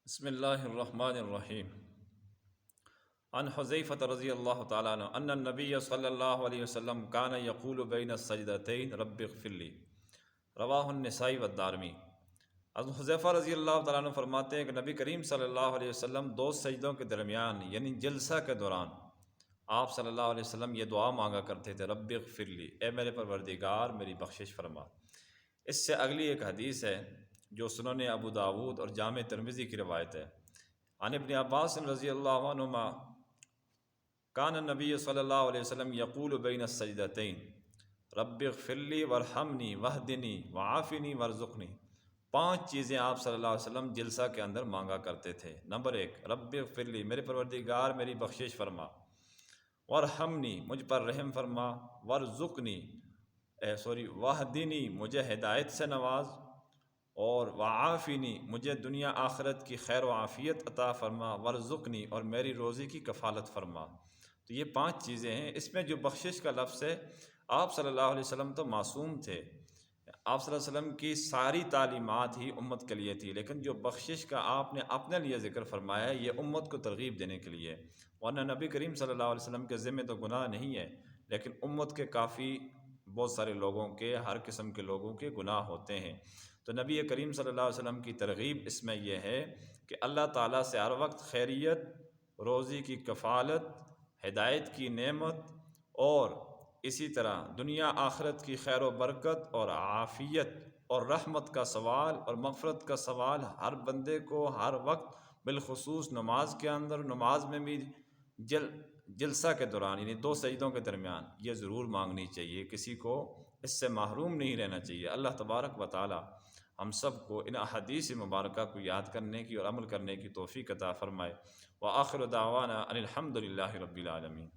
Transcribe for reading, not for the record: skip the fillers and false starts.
بسم اللہ الرحمن الرحیم عن حذیفۃ رضی اللہ تعالیٰ عنہ ان النبی صلی اللہ علیہ وسلم کان یقول بین السجدتین رب اغفر لی، رواہ النسائی والدارمی۔ حضرت حذیفہ رضی اللہ تعالیٰ عنہ فرماتے ہیں کہ نبی کریم صلی اللہ علیہ وسلم دو سجدوں کے درمیان یعنی جلسہ کے دوران آپ صلی اللہ علیہ وسلم یہ دعا مانگا کرتے تھے، رب اغفر لی، اے میرے پروردگار میری بخشش فرما۔ اس سے اگلی ایک حدیث ہے جو سنن ابو داود اور جامع ترمذی کی روایت ہے۔ عن ابن عباس رضی اللہ عنہما کان النبی صلی اللہ علیہ وسلم یقول بین السجدتین رب اغفر لی وارحمنی واہدنی وعافنی وارزقنی۔ 5 چیزیں آپ صلی اللہ علیہ وسلم جلسہ کے اندر مانگا کرتے تھے۔ نمبر 1، رب اغفر لی، میرے پروردگار میری بخشش فرما، وارحمنی، مجھ پر رحم فرما، وارزقنی واہدنی، مجھے ہدایت سے نواز، اور وعافنی، مجھے دنیا آخرت کی خیر و عافیت عطا فرما، ورزقنی، اور میری روزی کی کفالت فرما۔ تو یہ 5 چیزیں ہیں۔ اس میں جو بخشش کا لفظ ہے، آپ صلی اللہ علیہ وسلم تو معصوم تھے، آپ صلی اللہ علیہ وسلم کی ساری تعلیمات ہی امت کے لیے تھی، لیکن جو بخشش کا آپ نے اپنے لیے ذکر فرمایا ہے یہ امت کو ترغیب دینے کے لیے، ورنہ نبی کریم صلی اللہ علیہ وسلم کے ذمہ تو گناہ نہیں ہے، لیکن امت کے کافی بہت سارے لوگوں کے، ہر قسم کے لوگوں کے گناہ ہوتے ہیں۔ تو نبی کریم صلی اللہ علیہ وسلم کی ترغیب اس میں یہ ہے کہ اللہ تعالیٰ سے ہر وقت خیریت، روزی کی کفالت، ہدایت کی نعمت، اور اسی طرح دنیا آخرت کی خیر و برکت اور عافیت اور رحمت کا سوال اور مغفرت کا سوال ہر بندے کو ہر وقت، بالخصوص نماز کے اندر، نماز میں بھی جلسہ کے دوران یعنی 2 سجدوں کے درمیان یہ ضرور مانگنی چاہیے، کسی کو اس سے محروم نہیں رہنا چاہیے۔ اللہ تبارک و تعالی ہم سب کو ان احادیث مبارکہ کو یاد کرنے کی اور عمل کرنے کی توفیق عطا فرمائے۔ وآخر دعوانا ان الحمد للہ رب العالمین۔